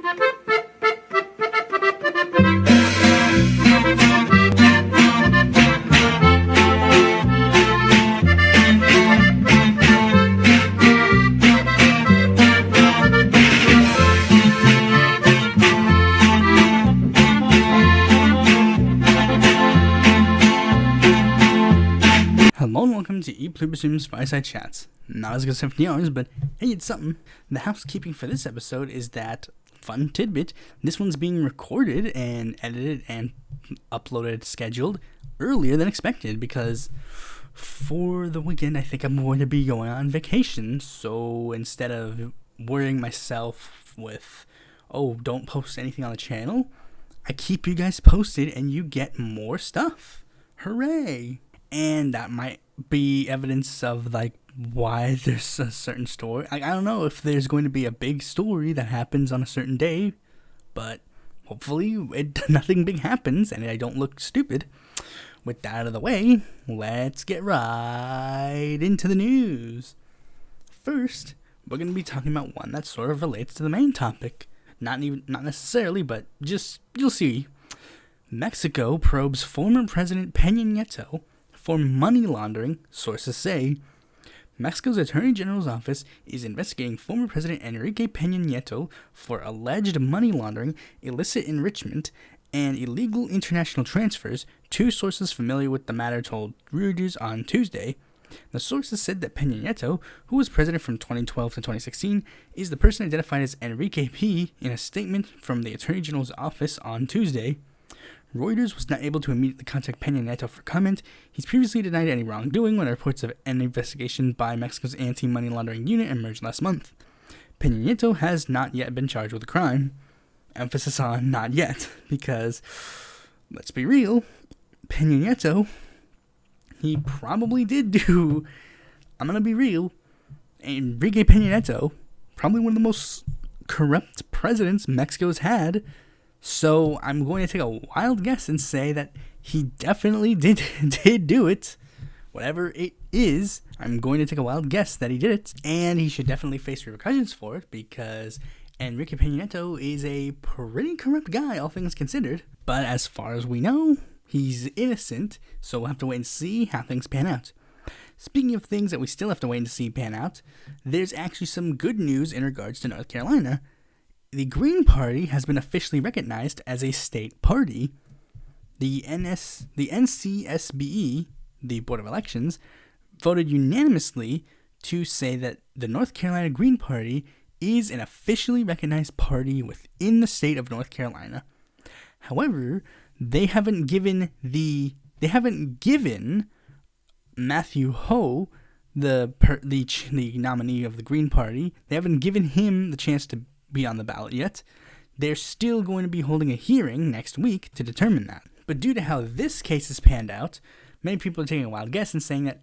Hello and welcome to Pluribus Unum's Fireside Chats. Not as good as 50 hours, but hey, it's something. The housekeeping for this episode is that, fun tidbit, this one's being recorded and edited and uploaded, scheduled earlier than expected because for the weekend I think I'm going to be going on vacation. So instead of worrying myself with, oh, don't post anything on the channel, I keep you guys posted and you get more stuff. Hooray! And that might be evidence of like why there's a certain story. I don't know if there's going to be a big story that happens on a certain day, but hopefully nothing big happens and I don't look stupid. With that out of the way, let's get right into the news. First, we're going to be talking about one that sort of relates to the main topic. Not necessarily, but just you'll see. Mexico probes former President Peña Nieto for money laundering, sources say. Mexico's Attorney General's office is investigating former President Enrique Peña Nieto for alleged money laundering, illicit enrichment, and illegal international transfers, two sources familiar with the matter told Reuters on Tuesday. The sources said that Peña Nieto, who was president from 2012 to 2016, is the person identified as Enrique P. in a statement from the Attorney General's office on Tuesday. Reuters was not able to immediately contact Peña Nieto for comment. He's previously denied any wrongdoing when reports of an investigation by Mexico's anti-money laundering unit emerged last month. Peña Nieto has not yet been charged with a crime. Emphasis on not yet, because, let's be real, Peña Nieto, he probably did do, I'm gonna be real, Enrique Peña Nieto, probably one of the most corrupt presidents Mexico's had. So I'm going to take a wild guess and say that he definitely did do it. Whatever it is, I'm going to take a wild guess that he did it. And he should definitely face repercussions for it because Enrique Peña Nieto is a pretty corrupt guy, all things considered. But as far as we know, he's innocent. So we'll have to wait and see how things pan out. Speaking of things that we still have to wait and see pan out, there's actually some good news in regards to North Carolina. The Green Party has been officially recognized as a state party. The NCSBE, the Board of Elections, voted unanimously to say that the North Carolina Green Party is an officially recognized party within the state of North Carolina. However, they haven't given Matthew Ho, the nominee of the Green Party, they haven't given him the chance to be on the ballot yet. They're still going to be holding a hearing next week to determine that. But due to how this case has panned out, many people are taking a wild guess and saying that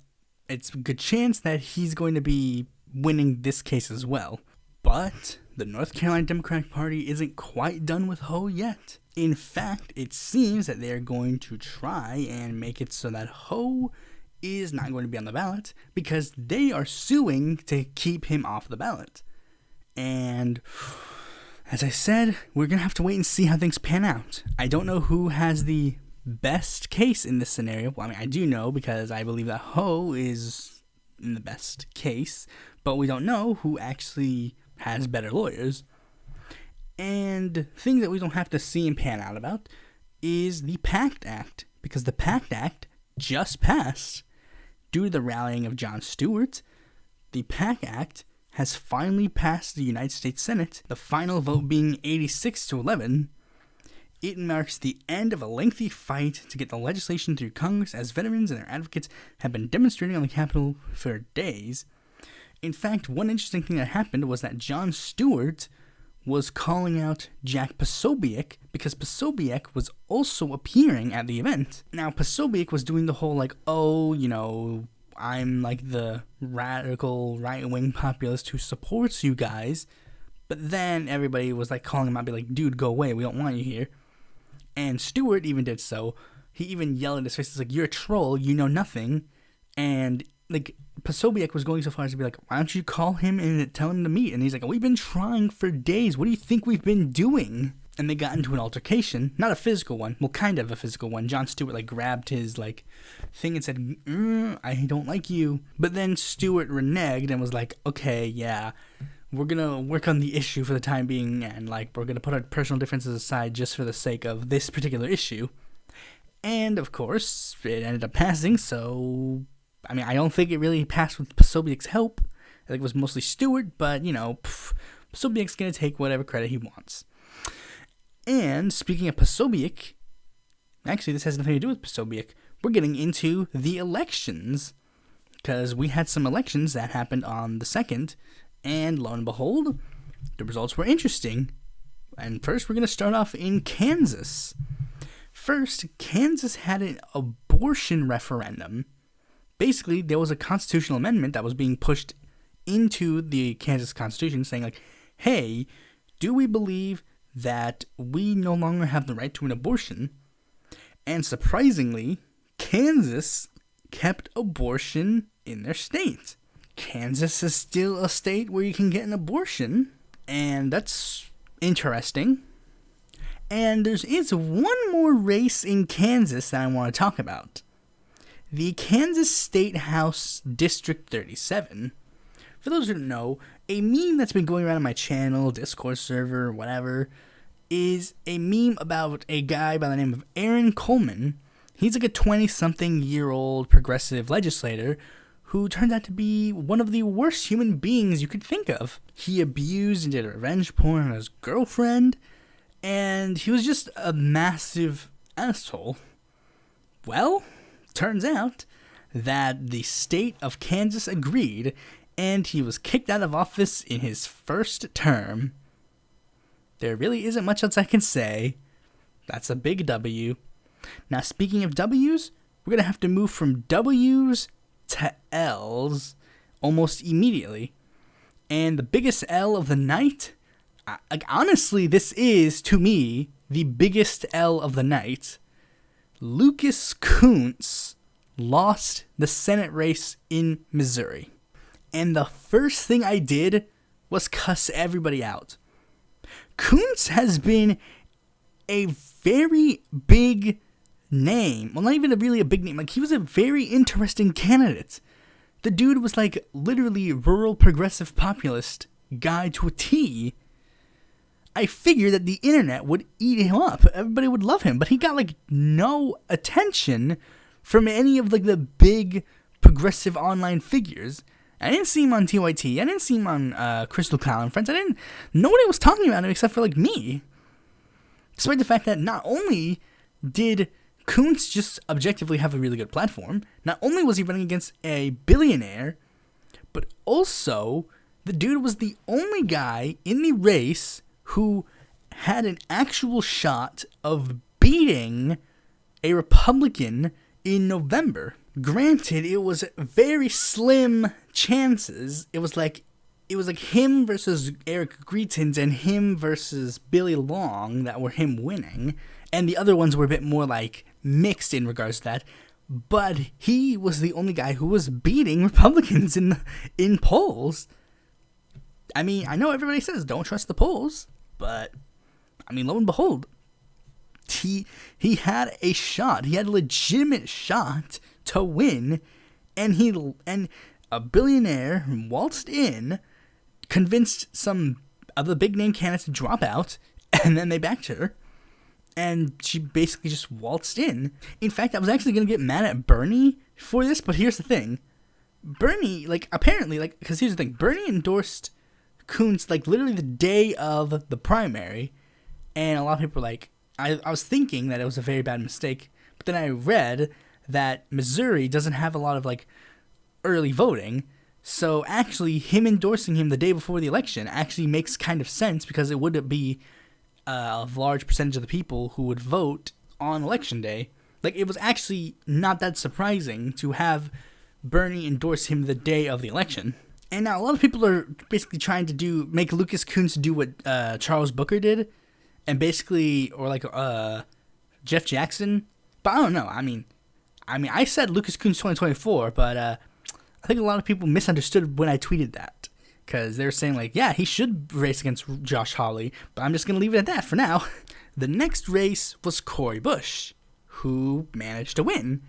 it's a good chance that he's going to be winning this case as well. But the North Carolina Democratic Party isn't quite done with Ho yet. In fact, it seems that they're going to try and make it so that Ho is not going to be on the ballot because they are suing to keep him off the ballot. And as I said, we're going to have to wait and see how things pan out. I don't know who has the best case in this scenario. Well, I mean, I do know because I believe that Ho is in the best case, but we don't know who actually has better lawyers. And things that we don't have to see and pan out about is the PACT Act, because the PACT Act just passed. Due to the rallying of Jon Stewart, the PACT Act has finally passed the United States Senate, the final vote being 86-11. It marks the end of a lengthy fight to get the legislation through Congress, as veterans and their advocates have been demonstrating on the Capitol for days. In fact, one interesting thing that happened was that Jon Stewart was calling out Jack Posobiec because Posobiec was also appearing at the event. Now, Posobiec was doing the whole like, oh, you know, I'm like the radical right-wing populist who supports you guys. But then everybody was like calling him out, be like, dude, go away, we don't want you here. And Stewart even did so. He even yelled in his face, like, you're a troll, you know nothing. And like, Posobiec was going so far as to be like, why don't you call him and tell him to meet? And he's like, we've been trying for days. What do you think we've been doing? And they got into an altercation, not a physical one, well, kind of a physical one. Jon Stewart, like, grabbed his, like, thing and said, I don't like you. But then Stewart reneged and was like, okay, yeah, we're gonna work on the issue for the time being, and, like, we're gonna put our personal differences aside just for the sake of this particular issue. And, of course, it ended up passing, so, I mean, I don't think it really passed with Posobiec's help. I think it was mostly Stewart, but, you know, Posobiec's gonna take whatever credit he wants. And speaking of Posobiec, actually this has nothing to do with Posobiec. We're getting into the elections, because we had some elections that happened on the 2nd, and lo and behold, the results were interesting. And first we're going to start off in Kansas. First, Kansas had an abortion referendum. Basically, there was a constitutional amendment that was being pushed into the Kansas Constitution saying, like, hey, do we believe that we no longer have the right to an abortion? And surprisingly, Kansas kept abortion in their state. Kansas is still a state where you can get an abortion, and that's interesting. And there is one more race in Kansas that I want to talk about. The Kansas State House District 37. For those who don't know, a meme that's been going around on my channel, Discord server, whatever, is a meme about a guy by the name of Aaron Coleman. He's like a 20-something-year-old progressive legislator who turned out to be one of the worst human beings you could think of. He abused and did revenge porn on his girlfriend, and he was just a massive asshole. Well, turns out that the state of Kansas agreed, and he was kicked out of office in his first term. There really isn't much else I can say. That's a big W. Now, speaking of W's, we're going to have to move from W's to L's almost immediately. And the biggest L of the night, honestly, this is, to me, the biggest L of the night. Lucas Kunce lost the Senate race in Missouri. And the first thing I did was cuss everybody out. Kunce has been a very big name. Well, not even really a big name. Like, he was a very interesting candidate. The dude was, like, literally rural progressive populist guy to a T. I figured that the internet would eat him up. Everybody would love him. But he got, like, no attention from any of, like, the big progressive online figures. I didn't see him on TYT. I didn't see him on Crystal Clown and Friends. Nobody was talking about him except for, like, me. Despite the fact that not only did Kunce just objectively have a really good platform, not only was he running against a billionaire, but also the dude was the only guy in the race who had an actual shot of beating a Republican in November. Granted, it was very slim chances. It was like him versus Eric Greitens and him versus Billy Long that were him winning. And the other ones were a bit more like mixed in regards to that. But he was the only guy who was beating Republicans in polls. I mean, I know everybody says don't trust the polls, but I mean, lo and behold, he had a shot. He had a legitimate shot to win, and a billionaire waltzed in, convinced some of the big name candidates to drop out, and then they backed her, and she basically just waltzed in. In fact, I was actually going to get mad at Bernie for this, but here's the thing. Bernie, like, apparently, like, because here's the thing. Bernie endorsed Kunce, like, literally the day of the primary, and a lot of people were like, I was thinking that it was a very bad mistake, but then I read that Missouri doesn't have a lot of, like, early voting, so actually him endorsing him the day before the election actually makes kind of sense, because it would be a large percentage of the people who would vote on election day. Like, it was actually not that surprising to have Bernie endorse him the day of the election. And now a lot of people are basically trying to make Lucas Kunce do what Charles Booker did, and basically, or like Jeff Jackson. But I don't know. I mean, I said Lucas Kunce 2024, but I think a lot of people misunderstood when I tweeted that. Because they were saying, like, yeah, he should race against Josh Hawley, but I'm just going to leave it at that for now. The next race was Cori Bush, who managed to win.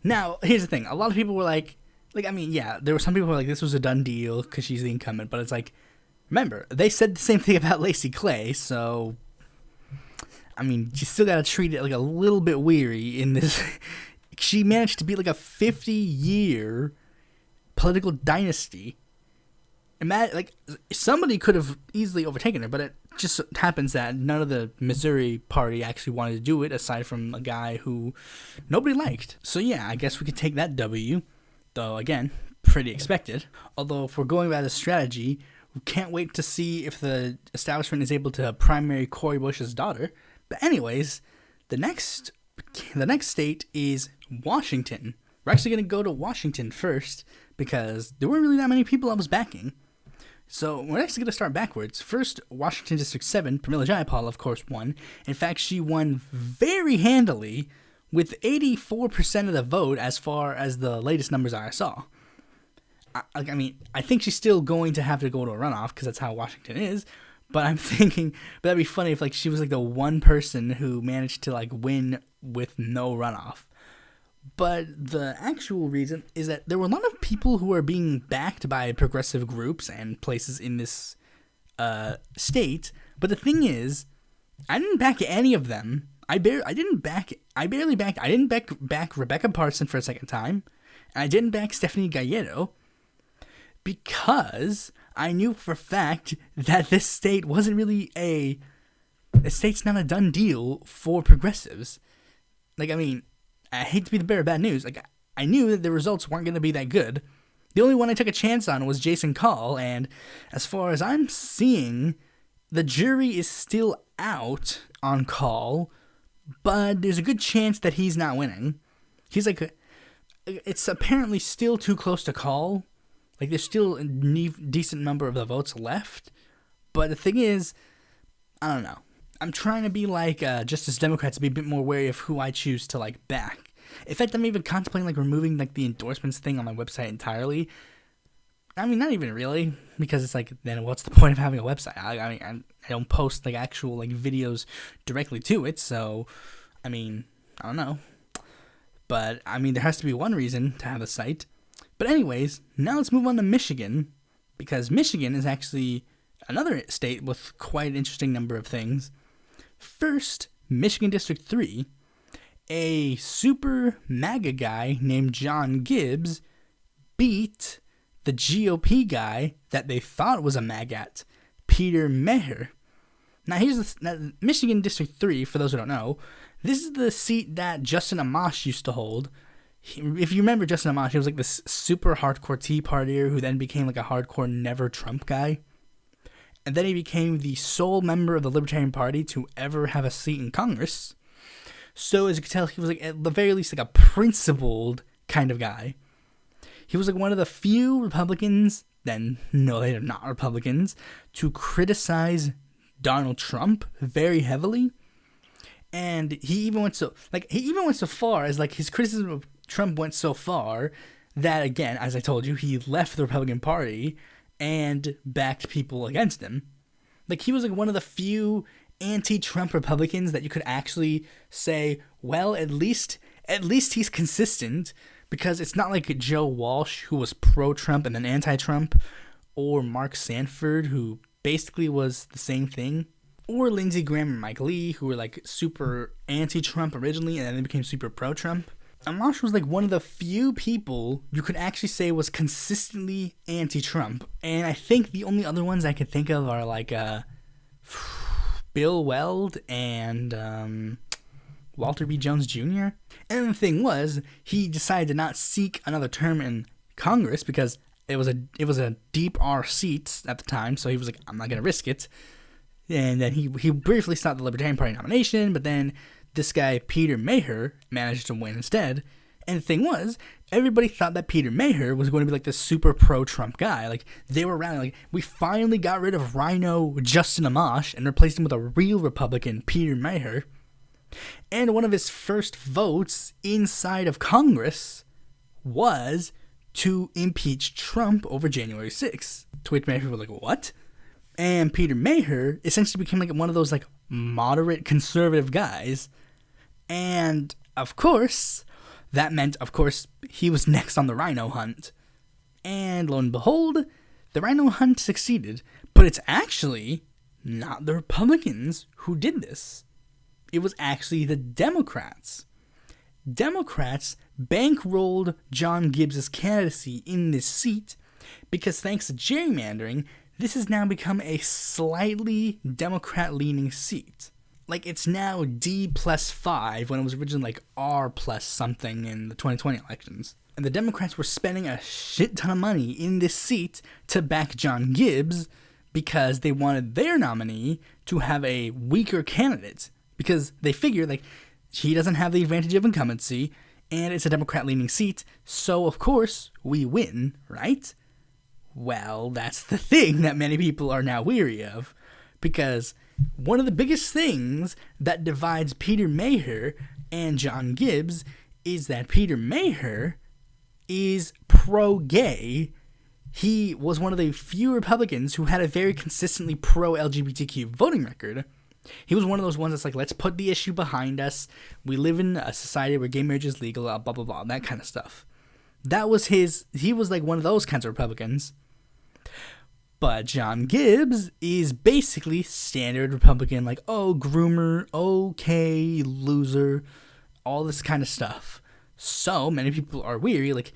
Now, here's the thing. A lot of people were like, I mean, yeah, there were some people who were like, this was a done deal because she's the incumbent. But it's like, remember, they said the same thing about Lacey Clay, so, I mean, you still got to treat it like a little bit weary in this. She managed to beat like a 50-year political dynasty. Imagine, like, somebody could have easily overtaken her, but it just happens that none of the Missouri party actually wanted to do it, aside from a guy who nobody liked. So yeah, I guess we could take that W, though again, pretty expected. Although if we're going by the strategy, we can't wait to see if the establishment is able to primary Cori Bush's daughter. But anyways, the next state is Washington. We're actually going to go to Washington first because there weren't really that many people I was backing. So we're actually going to start backwards. First, Washington District 7, Pramila Jayapal, of course, won. In fact, she won very handily with 84% of the vote as far as the latest numbers I saw. I mean, I think she's still going to have to go to a runoff because that's how Washington is. But I'm thinking, but that'd be funny if like she was like the one person who managed to like win with no runoff. But the actual reason is that there were a lot of people who are being backed by progressive groups and places in this state. But the thing is, I didn't back any of them. I didn't back Rebecca Parson for a second time. And I didn't back Stephanie Gallardo because I knew for a fact that this state wasn't really the state's not a done deal for progressives. Like, I mean, I hate to be the bearer of bad news. Like, I knew that the results weren't going to be that good. The only one I took a chance on was Jason Call, and as far as I'm seeing, the jury is still out on Call, but there's a good chance that he's not winning. He's like, it's apparently still too close to Call. Like, there's still a decent number of the votes left, but the thing is, I don't know. I'm trying to be like Justice Democrats, to be a bit more wary of who I choose to like back. In fact, I'm even contemplating like removing like the endorsements thing on my website entirely. I mean, not even really, because it's like, then what's the point of having a website? I mean, I don't post like actual like videos directly to it, so I mean, I don't know. But I mean, there has to be one reason to have a site. But anyways, now let's move on to Michigan, because Michigan is actually another state with quite an interesting number of things. First, Michigan District 3, a super MAGA guy named John Gibbs beat the GOP guy that they thought was a MAGAT, Peter Meher. Now, Michigan District 3, for those who don't know, this is the seat that Justin Amash used to hold. If you remember Justin Amash, he was like this super hardcore Tea Partier who then became like a hardcore Never Trump guy. And then he became the sole member of the Libertarian Party to ever have a seat in Congress. So as you can tell, he was like at the very least like a principled kind of guy. He was like one of the few Republicans, then no, they are not Republicans, to criticize Donald Trump very heavily. And he even went so far as like his criticism of Trump went so far that, again, as I told you, he left the Republican Party and backed people against him. Like, he was like one of the few anti-Trump Republicans that you could actually say, well, at least he's consistent, because it's not like Joe Walsh, who was pro-Trump and then anti-Trump, or Mark Sanford, who basically was the same thing, or Lindsey Graham and Mike Lee, who were like super anti-Trump originally and then they became super pro-Trump. Amash was like one of the few people you could actually say was consistently anti-Trump. And I think the only other ones I could think of are like Bill Weld and Walter B. Jones Jr. And the thing was, he decided to not seek another term in Congress because it was a deep R seat at the time, so he was like, I'm not going to risk it. And then he briefly stopped the Libertarian Party nomination, but then this guy, Peter Meher, managed to win instead. And the thing was, everybody thought that Peter Meher was going to be like this super pro-Trump guy. Like, they were around, like, we finally got rid of Rhino Justin Amash and replaced him with a real Republican, Peter Meher. And one of his first votes inside of Congress was to impeach Trump over January 6th. To which many people were like, what? And Peter Maher essentially became like one of those like moderate conservative guys. And of course, that meant, of course, he was next on the rhino hunt. And lo and behold, the rhino hunt succeeded. But it's actually not the Republicans who did this. It was actually the Democrats. Democrats bankrolled John Gibbs' candidacy in this seat because thanks to gerrymandering, this has now become a slightly Democrat-leaning seat. Like, it's now D+5 when it was originally like R+ something in the 2020 elections. And the Democrats were spending a shit ton of money in this seat to back John Gibbs because they wanted their nominee to have a weaker candidate. Because they figured, like, he doesn't have the advantage of incumbency, and it's a Democrat-leaning seat, so of course we win, right? Well, that's the thing that many people are now weary of, because one of the biggest things that divides Peter Maher and John Gibbs is that Peter Maher is pro-gay. He was one of the few Republicans who had a very consistently pro-LGBTQ voting record. He was one of those ones that's like, let's put the issue behind us. We live in a society where gay marriage is legal, blah, blah, blah, that kind of stuff. That was he was like one of those kinds of Republicans. But John Gibbs is basically standard Republican, like, oh, groomer, okay, loser, all this kind of stuff. So many people are weary, like,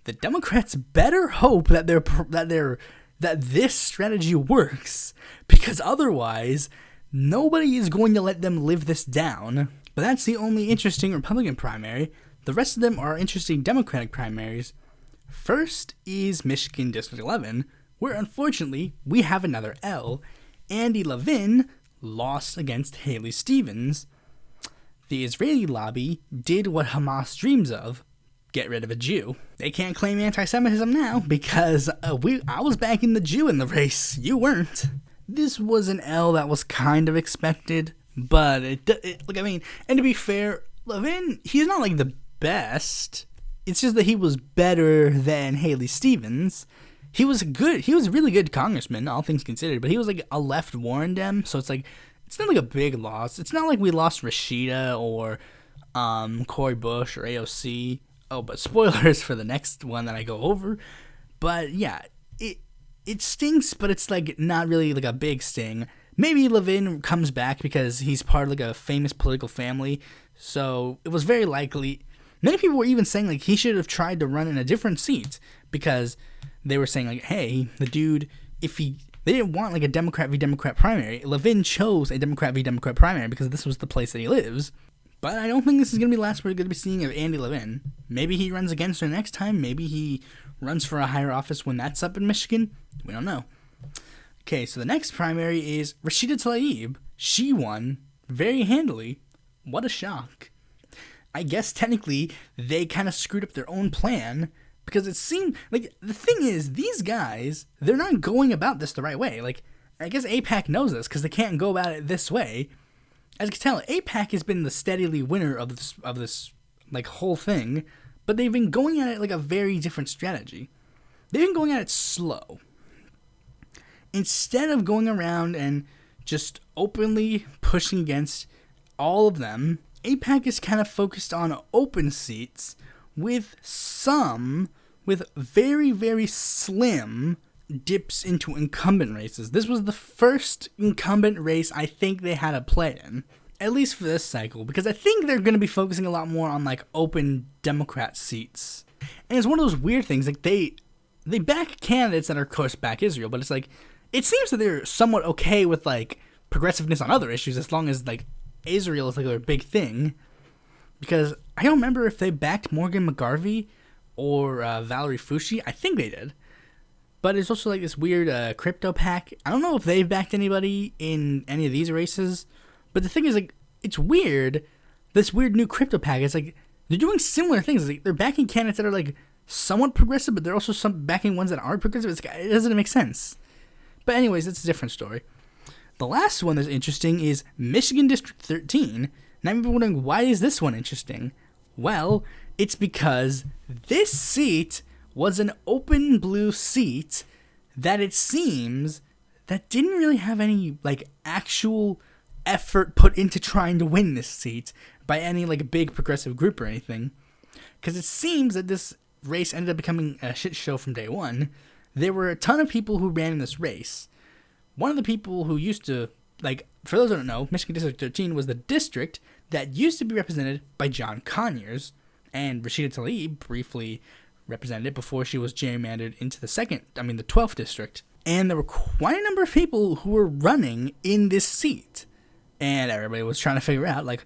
the Democrats better hope that that this strategy works, because otherwise nobody is going to let them live this down. But that's the only interesting Republican primary. The rest of them are interesting Democratic primaries. First is Michigan District 11, where unfortunately we have another L. Andy Levin lost against Haley Stevens. The Israeli lobby did what Hamas dreams of: get rid of a Jew. They can't claim anti-Semitism now because I was backing the Jew in the race. You weren't. This was an L that was kind of expected, but and to be fair, Levin, he's not like the best. It's just that he was better than Haley Stevens. He was a really good congressman, all things considered, but he was like a left Warren Dem, so it's like, it's not like a big loss. It's not like we lost Rashida or Cory Bush or AOC. Oh, but spoilers for the next one that I go over. But yeah, it stinks, but it's like not really like a big sting. Maybe Levin comes back because he's part of like a famous political family, so it was very likely. Many people were even saying like he should have tried to run in a different seat because they were saying like, hey, the dude, they didn't want like a Democrat v. Democrat primary. Levin chose a Democrat v. Democrat primary because this was the place that he lives. But I don't think this is going to be the last we're going to be seeing of Andy Levin. Maybe he runs against her next time. Maybe he runs for a higher office when that's up in Michigan. We don't know. Okay, so the next primary is Rashida Tlaib. She won very handily. What a shock. I guess technically they kind of screwed up their own plan because it seemed like the thing is these guys, they're not going about this the right way. Like, I guess AIPAC knows this because they can't go about it this way. As you can tell, AIPAC has been the steadily winner of this like whole thing, but they've been going at it like a very different strategy. They've been going at it slow. Instead of going around and just openly pushing against all of them, AIPAC is kind of focused on open seats with very, very slim dips into incumbent races. This was the first incumbent race I think they had a play in, at least for this cycle, because I think they're going to be focusing a lot more on like open Democrat seats. And it's one of those weird things, like they back candidates that are of course back Israel, but it's like, it seems that they're somewhat okay with like progressiveness on other issues as long as like Israel is like their big thing. Because I don't remember if they backed Morgan McGarvey or Valerie Foushee. I think they did. But it's also like this weird crypto PAC. I don't know if they've backed anybody in any of these races. But the thing is, like, it's weird. This weird new crypto PAC, it's like, they're doing similar things. Like, they're backing candidates that are like somewhat progressive, but they're also backing ones that aren't progressive. It doesn't make sense. But anyways, that's a different story. The last one that's interesting is Michigan District 13. Now you're wondering, why is this one interesting? Well, it's because this seat was an open blue seat that it seems that didn't really have any, like, actual effort put into trying to win this seat by any, like, big progressive group or anything. Because it seems that this race ended up becoming a shit show from day one. There were a ton of people who ran in this race. One of the people who used to, like, for those who don't know, Michigan District 13 was the district that used to be represented by John Conyers, and Rashida Tlaib briefly represented it before she was gerrymandered into the 12th district. And there were quite a number of people who were running in this seat. And everybody was trying to figure out, like,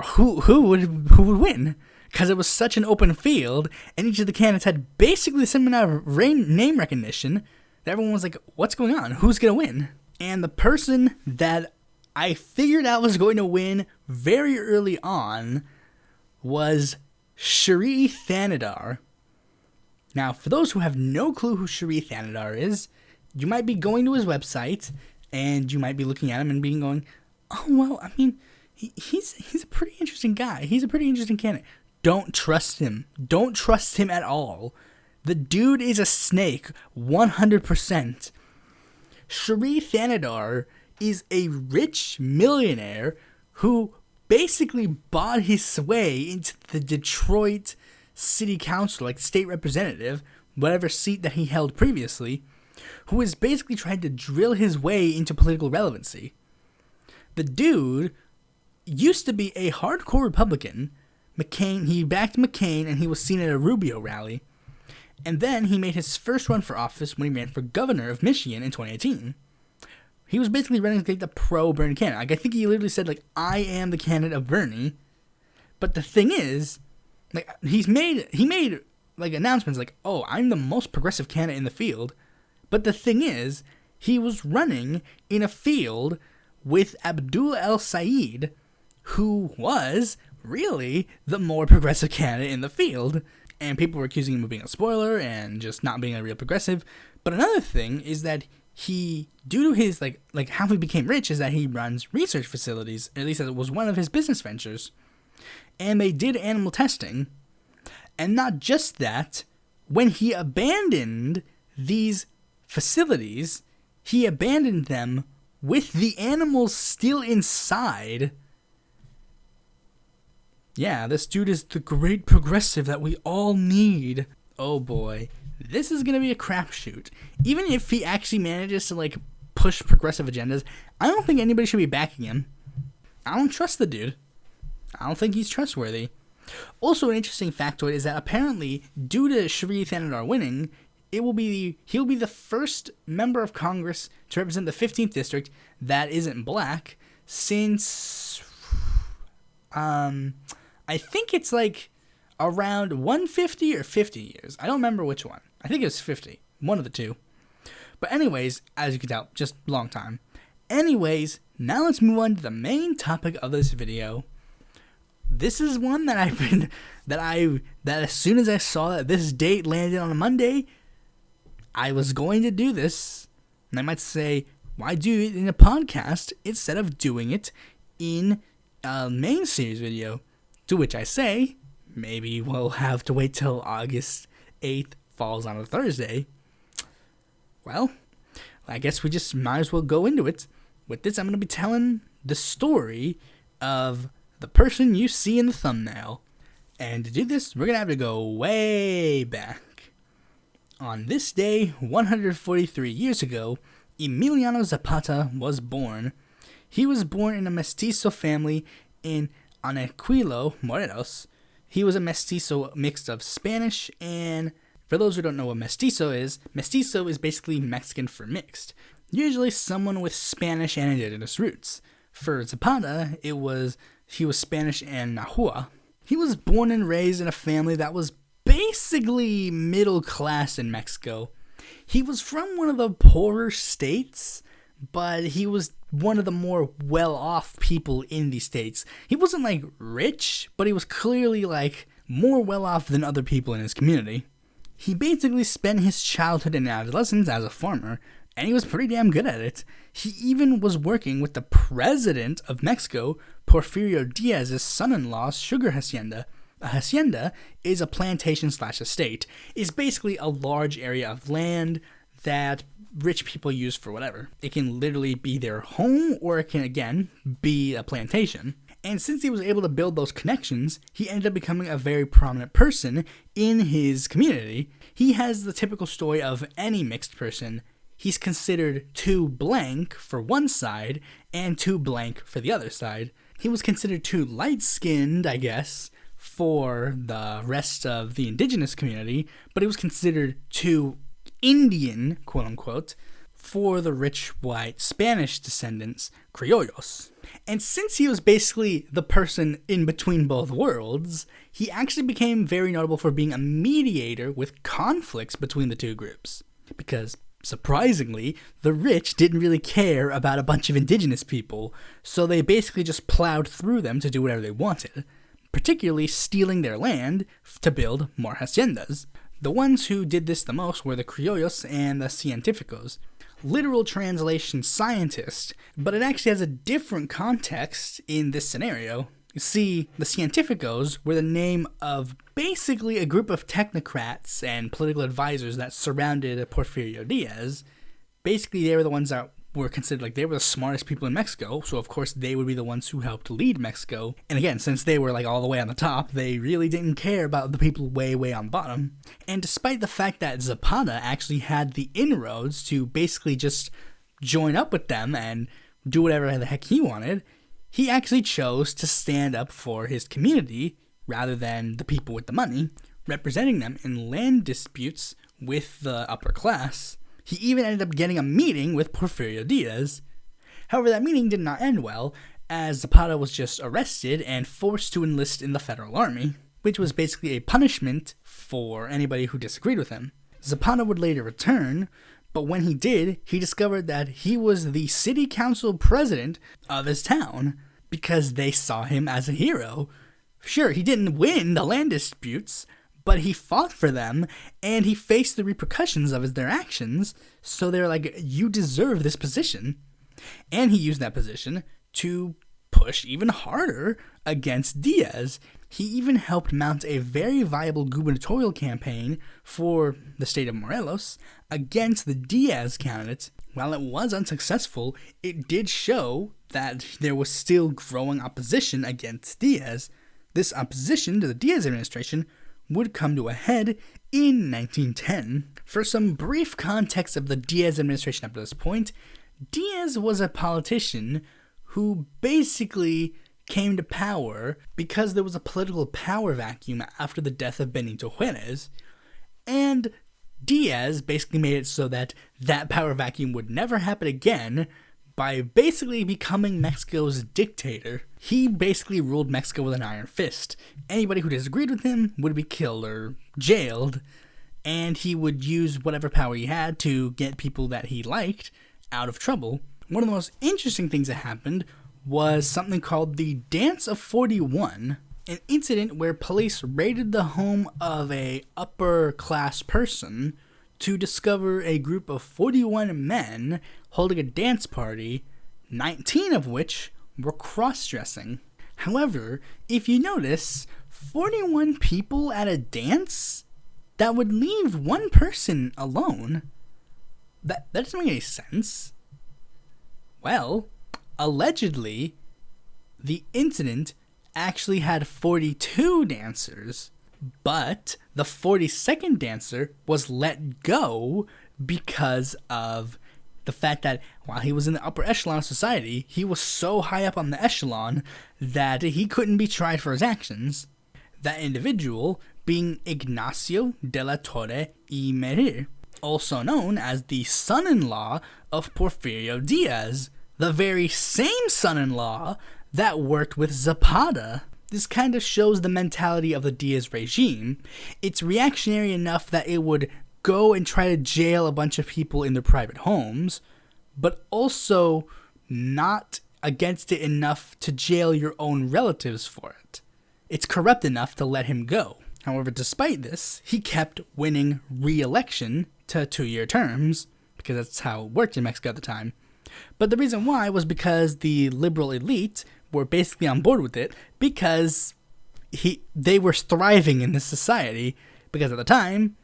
who would win? Because it was such an open field, and each of the candidates had basically the same amount of name recognition, that everyone was like, what's going on? Who's going to win? And the person that I figured out was going to win very early on was Shri Thanadar. Now, for those who have no clue who Shri Thanadar is, you might be going to his website, and you might be looking at him and being going, oh, well, I mean, he's a pretty interesting guy. He's a pretty interesting candidate. Don't trust him. Don't trust him at all. The dude is a snake, 100%. Shri Thanadar is a rich millionaire who basically bought his way into the Detroit City Council, like state representative, whatever seat that he held previously, who is basically trying to drill his way into political relevancy. The dude used to be a hardcore Republican. He backed McCain, and he was seen at a Rubio rally. And then he made his first run for office when he ran for governor of Michigan in 2018. He was basically running like the pro-Bernie candidate. Like, I think he literally said, like, I am the candidate of Bernie. But the thing is, like, he made like announcements like, oh, I'm the most progressive candidate in the field. But the thing is, he was running in a field with Abdul El Sayed, who was really the more progressive candidate in the field. And people were accusing him of being a spoiler and just not being a real progressive. But another thing is that he, due to his, like how he became rich, is that he runs research facilities. At least it was one of his business ventures. And they did animal testing. And not just that, when he abandoned these facilities, he abandoned them with the animals still inside. Yeah, this dude is the great progressive that we all need. Oh boy, this is gonna be a crapshoot. Even if he actually manages to, like, push progressive agendas, I don't think anybody should be backing him. I don't trust the dude. I don't think he's trustworthy. Also, an interesting factoid is that apparently, due to Shri Thanadar winning, he'll be the first member of Congress to represent the 15th district that isn't black since, I think it's like around 150 or 50 years. I don't remember which one. I think it was 50. One of the two. But anyways, as you can tell, just long time. Anyways, now let's move on to the main topic of this video. This is one that that as soon as I saw that this date landed on a Monday, I was going to do this. And I might say, why do it in a podcast instead of doing it in a main series video? To which I say, maybe we'll have to wait till August 8th falls on a Thursday. Well, I guess we just might as well go into it. With this, I'm going to be telling the story of the person you see in the thumbnail. And to do this, we're going to have to go way back. On this day, 143 years ago, Emiliano Zapata was born. He was born in a mestizo family in Anaquilo, Morelos. He was a mestizo mixed of Spanish and, for those who don't know what mestizo is basically Mexican for mixed. Usually someone with Spanish and indigenous roots. For Zapata, he was Spanish and Nahua. He was born and raised in a family that was basically middle class in Mexico. He was from one of the poorer states, but he was one of the more well-off people in these states. He wasn't, like, rich, but he was clearly, like, more well-off than other people in his community. He basically spent his childhood and adolescence as a farmer, and he was pretty damn good at it. He even was working with the president of Mexico, Porfirio Diaz's son-in-law's sugar hacienda, A hacienda is a plantation / estate. It's basically a large area of land that rich people use for whatever. It can literally be their home, or it can, again, be a plantation. And since he was able to build those connections, he ended up becoming a very prominent person in his community. He has the typical story of any mixed person. He's considered too blank for one side and too blank for the other side. He was considered too light-skinned, I guess, for the rest of the indigenous community, but he was considered too Indian, quote-unquote, for the rich white Spanish descendants, criollos. And since he was basically the person in between both worlds, he actually became very notable for being a mediator with conflicts between the two groups. Because, surprisingly, the rich didn't really care about a bunch of indigenous people, so they basically just plowed through them to do whatever they wanted, particularly stealing their land to build more haciendas. The ones who did this the most were the criollos and the científicos. Literal translation scientist, but it actually has a different context in this scenario. You see, the científicos were the name of basically a group of technocrats and political advisors that surrounded Porfirio Diaz. Basically, they were the ones that were considered like they were the smartest people in Mexico, so of course they would be the ones who helped lead Mexico. And again, since they were like all the way on the top, they really didn't care about the people way on the bottom. And despite the fact that Zapata actually had the inroads to basically just join up with them and do whatever the heck he wanted, he actually chose to stand up for his community rather than the people with the money, representing them in land disputes with the upper class. He even ended up getting a meeting with Porfirio Diaz. However, that meeting did not end well, as Zapata was just arrested and forced to enlist in the federal army, which was basically a punishment for anybody who disagreed with him. Zapata would later return, but when he did, he discovered that he was the city council president of his town, because they saw him as a hero. Sure, he didn't win the land disputes, but he fought for them, and he faced the repercussions of their actions, so they're like, you deserve this position. And he used that position to push even harder against Diaz. He even helped mount a very viable gubernatorial campaign for the state of Morelos against the Diaz candidates. While it was unsuccessful, it did show that there was still growing opposition against Diaz. This opposition to the Diaz administration would come to a head in 1910. For some brief context of the Diaz administration up to this point, Diaz was a politician who basically came to power because there was a political power vacuum after the death of Benito Juárez, and Diaz basically made it so that that power vacuum would never happen again by basically becoming Mexico's dictator. He basically ruled Mexico with an iron fist. Anybody who disagreed with him would be killed or jailed, and he would use whatever power he had to get people that he liked out of trouble. One of the most interesting things that happened was something called the Dance of 41, an incident where police raided the home of a upper class person to discover a group of 41 men holding a dance party, 19 of which were cross-dressing. However, if you notice, 41 people at a dance, that would leave one person alone. That doesn't make any sense. Well, allegedly, the incident actually had 42 dancers, but the 42nd dancer was let go because of the fact that while he was in the upper echelon of society, he was so high up on the echelon that he couldn't be tried for his actions. That individual being Ignacio de la Torre y Merir, also known as the son-in-law of Porfirio Diaz, the very same son-in-law that worked with Zapata. This kind of shows the mentality of the Diaz regime. It's reactionary enough that it would go and try to jail a bunch of people in their private homes, but also not against it enough to jail your own relatives for it. It's corrupt enough to let him go. However, despite this, he kept winning re-election to 2-year terms, because that's how it worked in Mexico at the time. But the reason why was because the liberal elite were basically on board with it, because they were thriving in this society because at the time,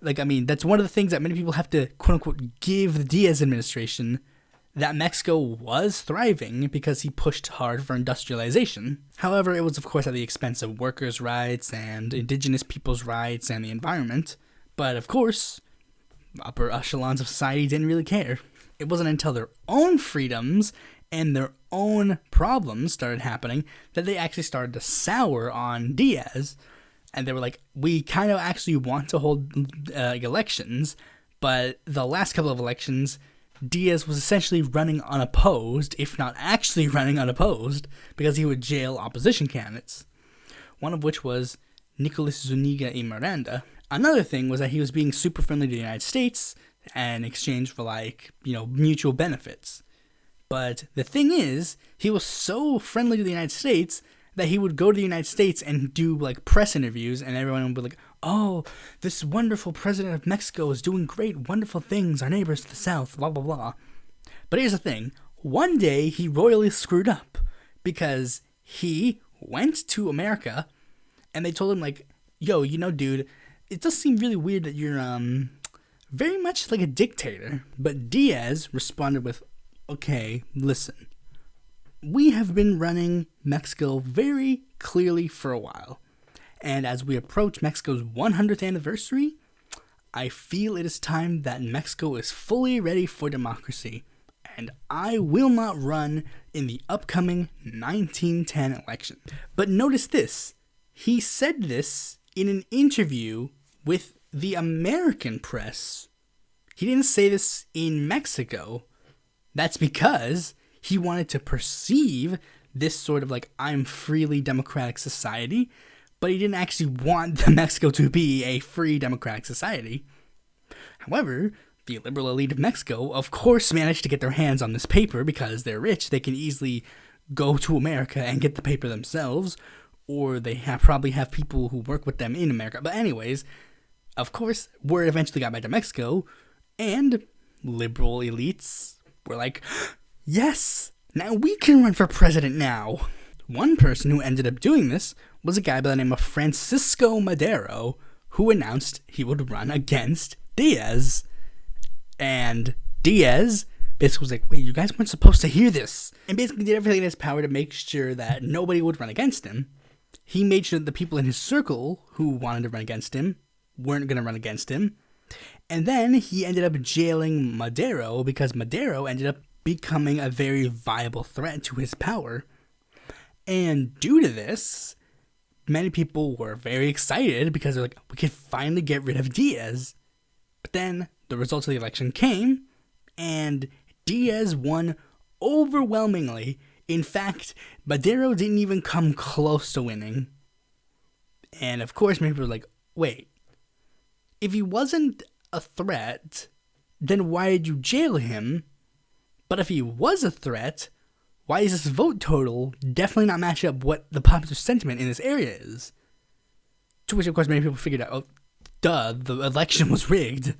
that's one of the things that many people have to quote unquote give the Diaz administration, that Mexico was thriving because he pushed hard for industrialization. However, it was of course at the expense of workers' rights and indigenous people's rights and the environment. But of course, upper echelons of society didn't really care. It wasn't until their own freedoms and their own problems started happening that they actually started to sour on Diaz. And they were like, we kind of actually want to hold elections, but the last couple of elections, Diaz was essentially running unopposed, if not actually running unopposed, because he would jail opposition candidates, one of which was Nicolas Zuniga y Miranda. Another thing was that he was being super friendly to the United States in exchange for, mutual benefits. But the thing is, he was so friendly to the United States that he would go to the United States and do, press interviews, and everyone would be like, oh, this wonderful president of Mexico is doing great, wonderful things, our neighbors to the south, blah, blah, blah. But here's the thing. One day, he royally screwed up because he went to America, and they told him, yo, dude, it does seem really weird that you're, very much like a dictator. But Diaz responded with, okay, listen. We have been running Mexico very clearly for a while. And as we approach Mexico's 100th anniversary, I feel it is time that Mexico is fully ready for democracy. And I will not run in the upcoming 1910 election. But notice this. He said this in an interview with the American press. He didn't say this in Mexico. That's because he wanted to perceive this sort of I'm freely democratic society, but he didn't actually want Mexico to be a free democratic society. However, the liberal elite of Mexico, of course, managed to get their hands on this paper because they're rich. They can easily go to America and get the paper themselves, or they probably have people who work with them in America. But anyways, of course, word eventually got back to Mexico, and liberal elites were like, yes, now we can run for president now. One person who ended up doing this was a guy by the name of Francisco Madero, who announced he would run against Diaz. And Diaz basically was like, wait, you guys weren't supposed to hear this. And basically did everything in his power to make sure that nobody would run against him. He made sure that the people in his circle who wanted to run against him weren't going to run against him. And then he ended up jailing Madero because Madero ended up becoming a very viable threat to his power. And due to this, many people were very excited because they're like, we could finally get rid of Diaz. But then the results of the election came, and Diaz won overwhelmingly. In fact, Madero didn't even come close to winning. And of course, many people were like, wait, if he wasn't a threat, then why did you jail him? But if he was a threat, why is this vote total definitely not match up what the popular sentiment in this area is? To which, of course, many people figured out, oh, duh, the election was rigged.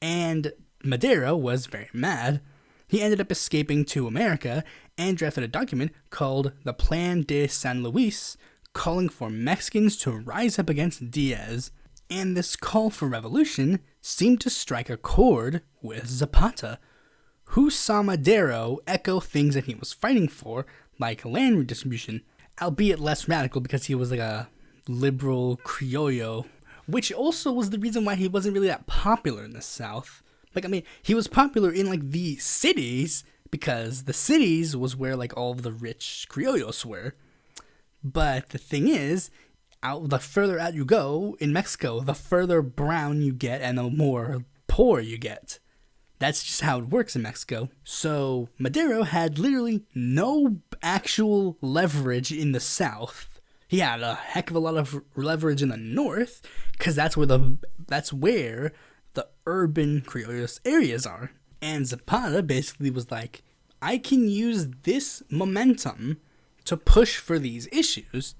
And Madero was very mad. He ended up escaping to America and drafted a document called the Plan de San Luis, calling for Mexicans to rise up against Diaz. And this call for revolution seemed to strike a chord with Zapata, who saw Madero echo things that he was fighting for, like land redistribution, albeit less radical because he was like a liberal criollo, which also was the reason why he wasn't really that popular in the South. He was popular in the cities because the cities was where all of the rich criollos were. But the thing is, the further out you go in Mexico, the further brown you get and the more poor you get. That's just how it works in Mexico. So Madero had literally no actual leverage in the South. He had a heck of a lot of leverage in the North, because that's where the urban criollos areas are. And Zapata basically was like, I can use this momentum to push for these issues.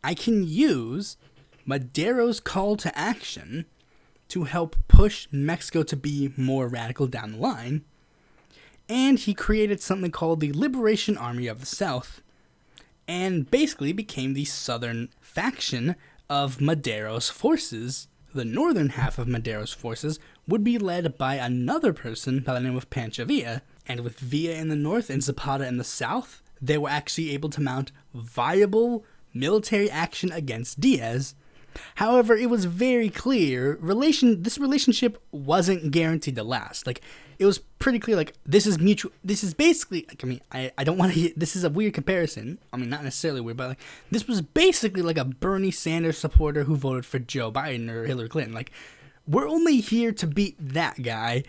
I can use Madero's call to action to help push Mexico to be more radical down the line. And he created something called the Liberation Army of the South. and basically became the southern faction of Madero's forces. The northern half of Madero's forces would be led by another person by the name of Pancho Villa, and with Villa in the north and Zapata in the south, they were actually able to mount viable military action against Diaz. However, it was very clear this relationship wasn't guaranteed to last. Like, it was pretty clear, like, this is mutual. This is basically, like, I mean, I don't want to, this is a weird comparison. I mean, not necessarily weird, but, like, this was basically like a Bernie Sanders supporter who voted for Joe Biden or Hillary Clinton. Like, we're only here to beat that guy.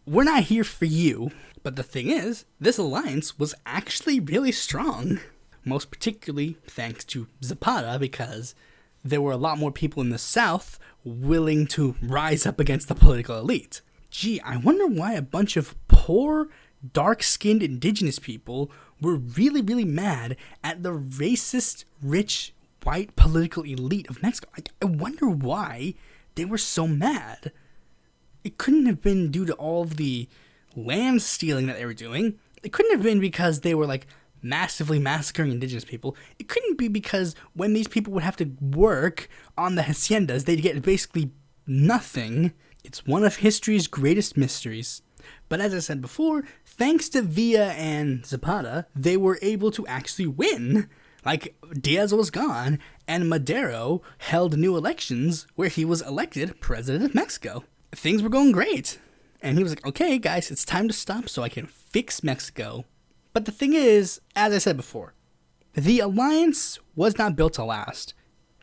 We're not here for you. But the thing is, this alliance was actually really strong. Most particularly thanks to Zapata, because there were a lot more people in the South willing to rise up against the political elite. Gee, I wonder why a bunch of poor, dark-skinned indigenous people were really, really mad at the racist, rich, white political elite of Mexico. I wonder why they were so mad. It couldn't have been due to all of the land stealing that they were doing. It couldn't have been because they were, like, massively massacring indigenous people. It couldn't be because when these people would have to work on the haciendas, they'd get basically nothing. It's one of history's greatest mysteries. But as I said before, thanks to Villa and Zapata, they were able to actually win. Like, Diaz was gone, and Madero held new elections where he was elected president of Mexico. Things were going great. And he was like, okay, guys, it's time to stop so I can fix Mexico. But the thing is, as I said before, the alliance was not built to last.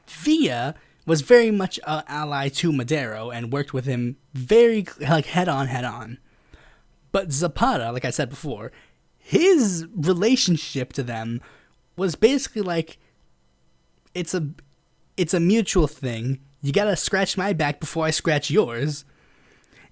Villa was very much an ally to Madero and worked with him very, like, head on. But Zapata, like I said before, his relationship to them was basically like, it's a mutual thing. You gotta scratch my back before I scratch yours.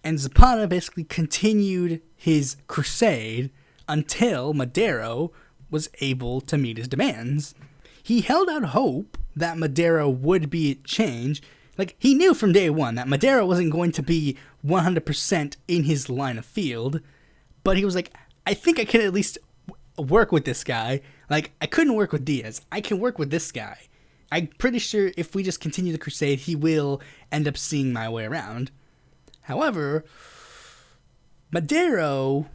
And Zapata basically continued his crusade until Madero was able to meet his demands. He held out hope that Madero would be changed. Like, he knew from day one that Madero wasn't going to be 100% in his line of field, but he was like, I think I can at least work with this guy. Like, I couldn't work with Diaz. I can work with this guy. I'm pretty sure if we just continue the crusade, he will end up seeing my way around. However, Madero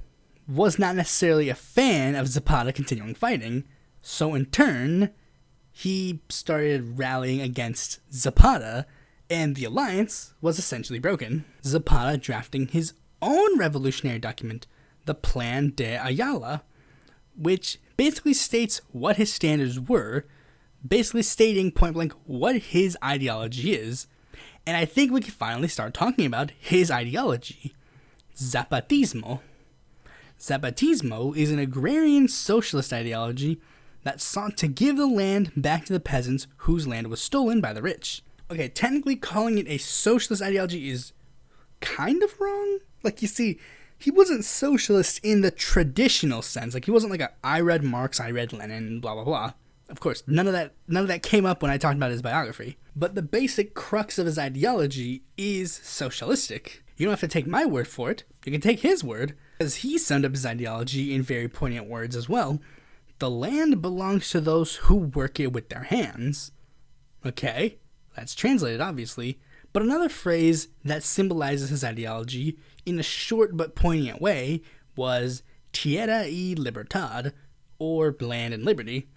was not necessarily a fan of Zapata continuing fighting, so in turn, he started rallying against Zapata, and the alliance was essentially broken. Zapata drafting his own revolutionary document, the Plan de Ayala, which basically states what his standards were, basically stating point blank what his ideology is, and I think we can finally start talking about his ideology, Zapatismo. Zapatismo is an agrarian socialist ideology that sought to give the land back to the peasants whose land was stolen by the rich. Okay, technically calling it a socialist ideology is kind of wrong. Like, you see, he wasn't socialist in the traditional sense. Like, he wasn't like I read Marx, I read Lenin, blah, blah, blah. Of course, none of that came up when I talked about his biography. But the basic crux of his ideology is socialistic. You don't have to take my word for it. You can take his word, because he summed up his ideology in very poignant words as well. The land belongs to those who work it with their hands. Okay, that's translated, obviously. But another phrase that symbolizes his ideology in a short but poignant way was tierra y libertad, or land and liberty.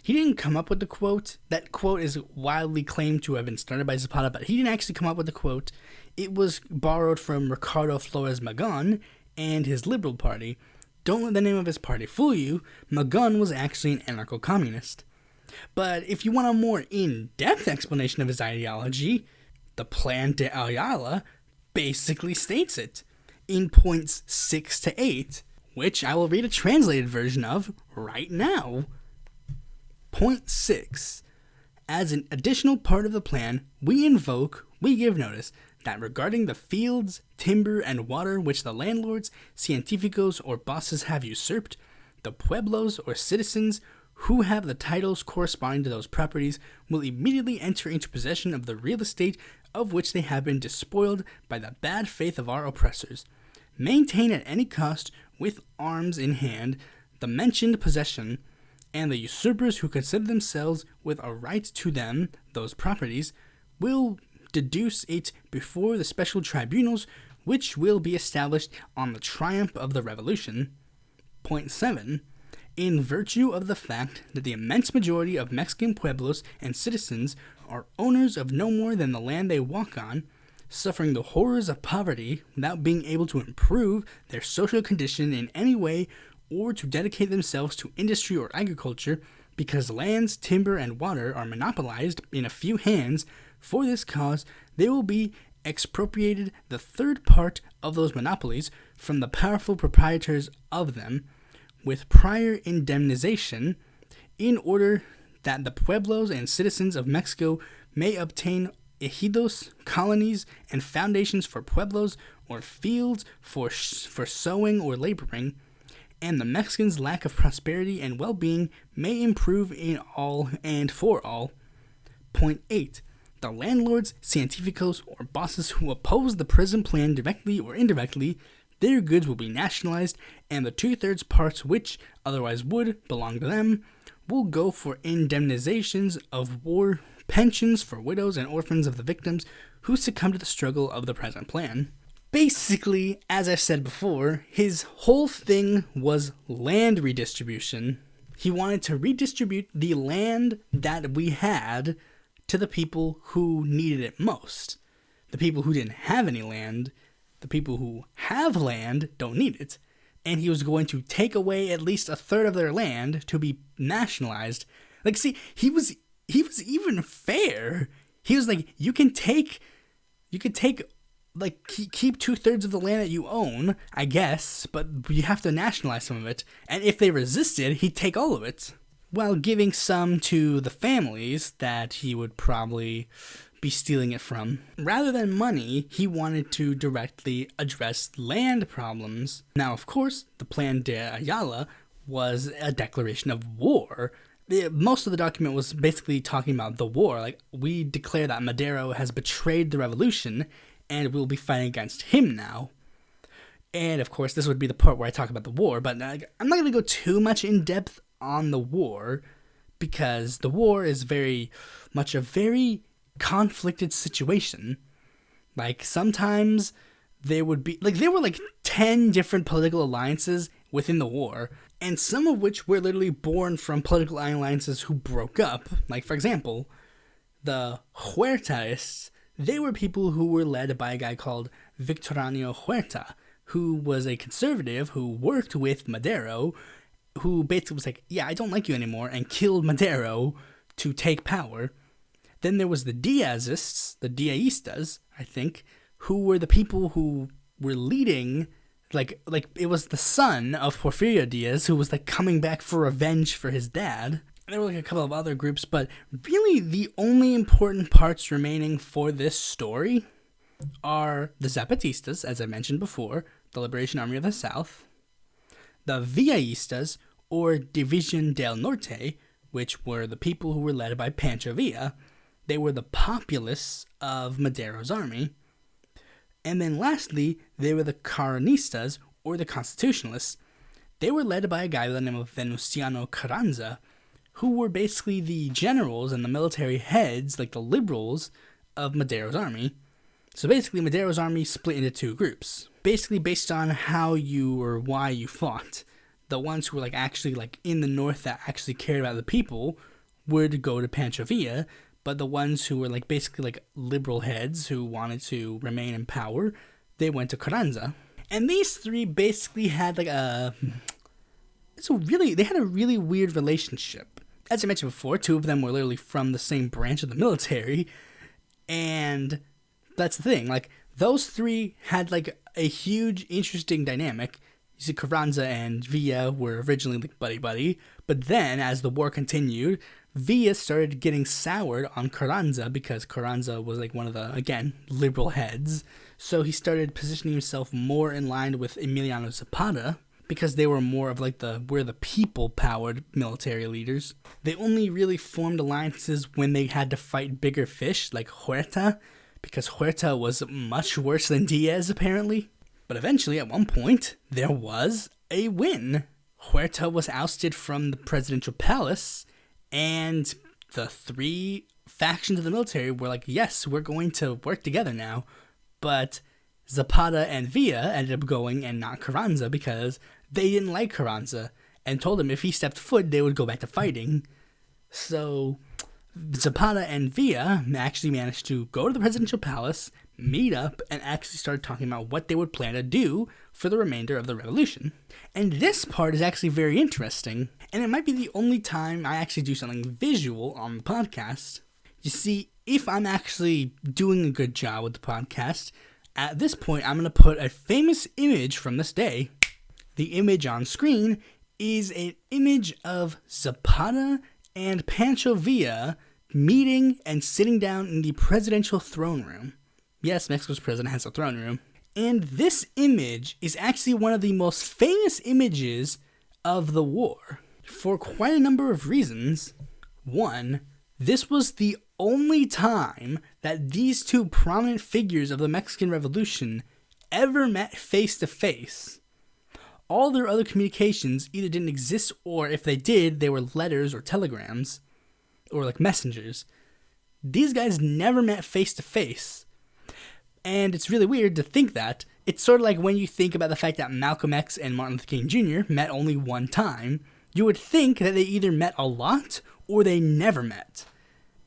He didn't come up with the quote. That quote is widely claimed to have been started by Zapata, but he didn't actually come up with the quote. It was borrowed from Ricardo Flores Magón and his Liberal Party. Don't let the name of his party fool you. Magón was actually an anarcho-communist. But if you want a more in-depth explanation of his ideology, the Plan de Ayala basically states it in points 6 to 8, which I will read a translated version of right now. Point 6. As an additional part of the plan, we give notice that regarding the fields, timber, and water which the landlords, científicos, or bosses have usurped, the pueblos or citizens who have the titles corresponding to those properties will immediately enter into possession of the real estate of which they have been despoiled by the bad faith of our oppressors. Maintain at any cost, with arms in hand, the mentioned possession, and the usurpers who consider themselves with a right to them, those properties, will deduce it before the special tribunals which will be established on the triumph of the revolution. Point 7. In virtue of the fact that the immense majority of Mexican pueblos and citizens are owners of no more than the land they walk on, suffering the horrors of poverty without being able to improve their social condition in any way or to dedicate themselves to industry or agriculture, because lands, timber, and water are monopolized in a few hands, for this cause they will be expropriated the third part of those monopolies from the powerful proprietors of them, with prior indemnization, in order that the pueblos and citizens of Mexico may obtain ejidos, colonies, and foundations for pueblos, or fields for sowing or laboring, and the Mexicans' lack of prosperity and well-being may improve in all and for all. Point 8. The landlords, científicos, or bosses who oppose the prison plan directly or indirectly, their goods will be nationalized, and the 2/3 parts which otherwise would belong to them will go for indemnizations of war, pensions for widows and orphans of the victims who succumbed to the struggle of the present plan. Basically, as I said before, his whole thing was land redistribution. He wanted to redistribute the land that we had to the people who needed it most. The people who didn't have any land, the people who have land don't need it. And he was going to take away at least a third of their land to be nationalized. Like, see, he was even fair. He was like, you can take, like, keep 2/3 of the land that you own, I guess, but you have to nationalize some of it. And if they resisted, he'd take all of it, while giving some to the families that he would probably be stealing it from. Rather than money, he wanted to directly address land problems. Now, of course, the Plan de Ayala was a declaration of war. Most of the document was basically talking about the war. Like, we declare that Madero has betrayed the revolution, and we'll be fighting against him now. And, of course, this would be the part where I talk about the war, but I'm not going to go too much in depth on the war, because the war is very much a very conflicted situation. Like, sometimes there would be, like, there were like 10 different political alliances within the war, and some of which were literally born from political alliances who broke up. Like, for example, the Huertaists, they were people who were led by a guy called Victoriano Huerta, who was a conservative who worked with Madero, who basically was like, yeah, I don't like you anymore, and killed Madero to take power. Then there was the Diazists, the Diaistas, I think, who were the people who were leading, like it was the son of Porfirio Diaz, who was like coming back for revenge for his dad. And there were like a couple of other groups, but really the only important parts remaining for this story are the Zapatistas, as I mentioned before, the Liberation Army of the South, the Villaistas, or División del Norte, which were the people who were led by Pancho Villa. They were the populists of Madero's army. And then lastly, they were the Carranistas, or the Constitutionalists. They were led by a guy by the name of Venustiano Carranza, who were basically the generals and the military heads, like the liberals, of Madero's army. So basically, Madero's army split into two groups, basically based on how you or why you fought. The ones who were like actually like in the north that actually cared about the people would go to Pancho Villa, but the ones who were like basically like liberal heads who wanted to remain in power, they went to Carranza. And these three basically had like they had a really weird relationship. As I mentioned before, two of them were literally from the same branch of the military, and that's the thing, like, those three had, like, a huge, interesting dynamic. You see, Carranza and Villa were originally, like, buddy-buddy, but then, as the war continued, Villa started getting soured on Carranza, because Carranza was, like, one of the, again, liberal heads, so he started positioning himself more in line with Emiliano Zapata, because they were more of, like, the people-powered military leaders. They only really formed alliances when they had to fight bigger fish, like Huerta, because Huerta was much worse than Diaz, apparently. But eventually, at one point, there was a win. Huerta was ousted from the presidential palace, and the three factions of the military were like, yes, we're going to work together now. But Zapata and Villa ended up going and not Carranza because they didn't like Carranza and told him if he stepped foot, they would go back to fighting. So Zapata and Villa actually managed to go to the presidential palace, meet up, and actually start talking about what they would plan to do for the remainder of the revolution. And this part is actually very interesting, and it might be the only time I actually do something visual on the podcast. You see, if I'm actually doing a good job with the podcast, at this point I'm going to put a famous image from this day. The image on screen is an image of Zapata and Pancho Villa meeting and sitting down in the presidential throne room. Yes, Mexico's president has a throne room. And this image is actually one of the most famous images of the war for quite a number of reasons. One, this was the only time that these two prominent figures of the Mexican Revolution ever met face to face. All their other communications either didn't exist, or if they did, they were letters or telegrams or like messengers. These guys never met face to face. And it's really weird to think that. It's sort of like when you think about the fact that Malcolm X and Martin Luther King Jr. met only one time. You would think that they either met a lot or they never met.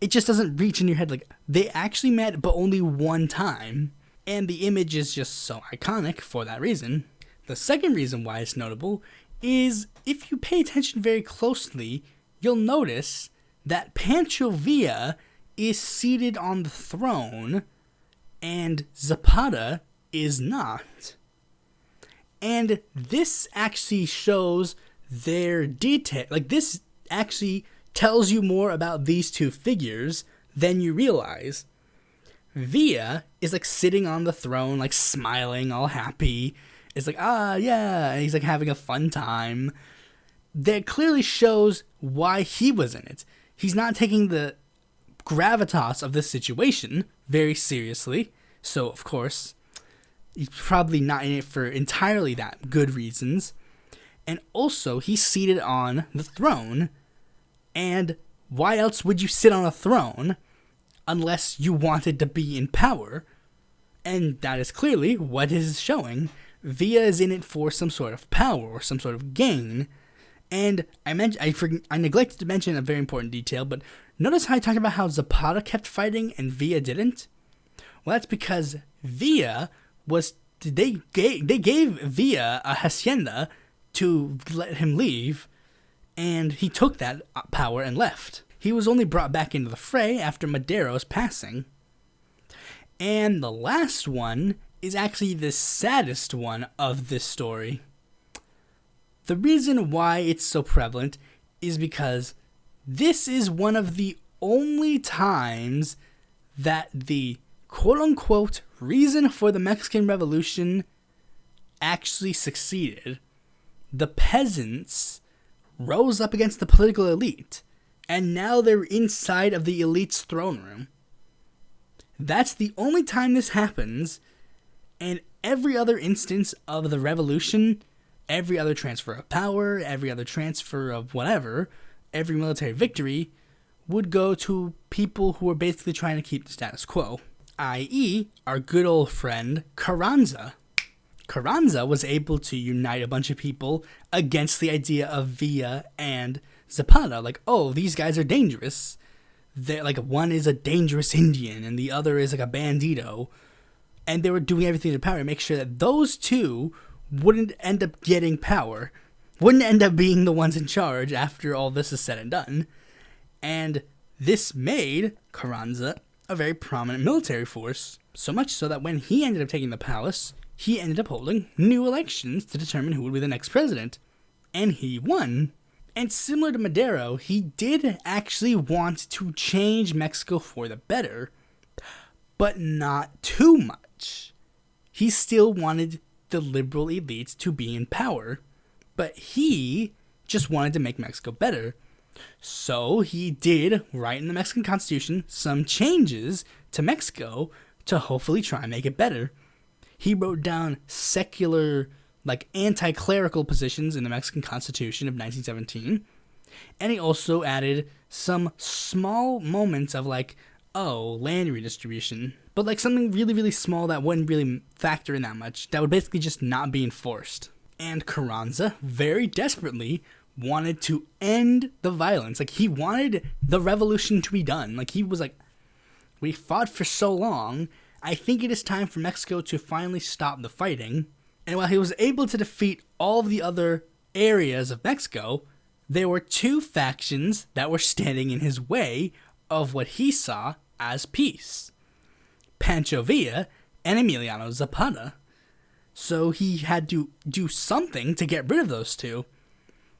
It just doesn't reach in your head. Like, they actually met, but only one time. And the image is just so iconic for that reason. The second reason why it's notable is if you pay attention very closely, you'll notice that Pancho Villa is seated on the throne and Zapata is not. And this actually shows their detail. Like, this actually tells you more about these two figures than you realize. Villa is like sitting on the throne, like smiling, all happy. It's like, yeah, and he's like having a fun time. That clearly shows why he was in it. He's not taking the gravitas of this situation very seriously. So, of course, he's probably not in it for entirely that good reasons. And also, he's seated on the throne. And why else would you sit on a throne unless you wanted to be in power? And that is clearly what it is showing. Villa is in it for some sort of power or some sort of gain. And I neglected to mention a very important detail, but notice how I talked about how Zapata kept fighting and Villa didn't? Well, that's because Villa they gave Villa a hacienda to let him leave, and he took that power and left. He was only brought back into the fray after Madero's passing. And the last one is actually the saddest one of this story. The reason why it's so prevalent is because this is one of the only times that the quote-unquote reason for the Mexican Revolution actually succeeded. The peasants rose up against the political elite, and now they're inside of the elite's throne room. That's the only time this happens, and every other instance of the revolution, every other transfer of power, every other transfer of whatever, every military victory would go to people who were basically trying to keep the status quo, i.e. our good old friend Carranza. Carranza was able to unite a bunch of people against the idea of Villa and Zapata. Like, oh, these guys are dangerous. They're like, one is a dangerous Indian and the other is like a bandito. And they were doing everything in their power to make sure that those two wouldn't end up getting power, wouldn't end up being the ones in charge after all this is said and done. And this made Carranza a very prominent military force, so much so that when he ended up taking the palace, he ended up holding new elections to determine who would be the next president. And he won. And similar to Madero, he did actually want to change Mexico for the better, but not too much. He still wanted the liberal elites to be in power, but he just wanted to make Mexico better. So he did, write in the Mexican Constitution, some changes to Mexico to hopefully try and make it better. He wrote down secular like anti-clerical positions in the Mexican Constitution of 1917. And he also added some small moments of like, land redistribution. But like something really, really small that wouldn't really factor in that much. That would basically just not be enforced. And Carranza very desperately wanted to end the violence. Like, he wanted the revolution to be done. Like, he was like, we fought for so long. I think it is time for Mexico to finally stop the fighting. And while he was able to defeat all of the other areas of Mexico, there were two factions that were standing in his way of what he saw as peace. Pancho Villa and Emiliano Zapata. So he had to do something to get rid of those two.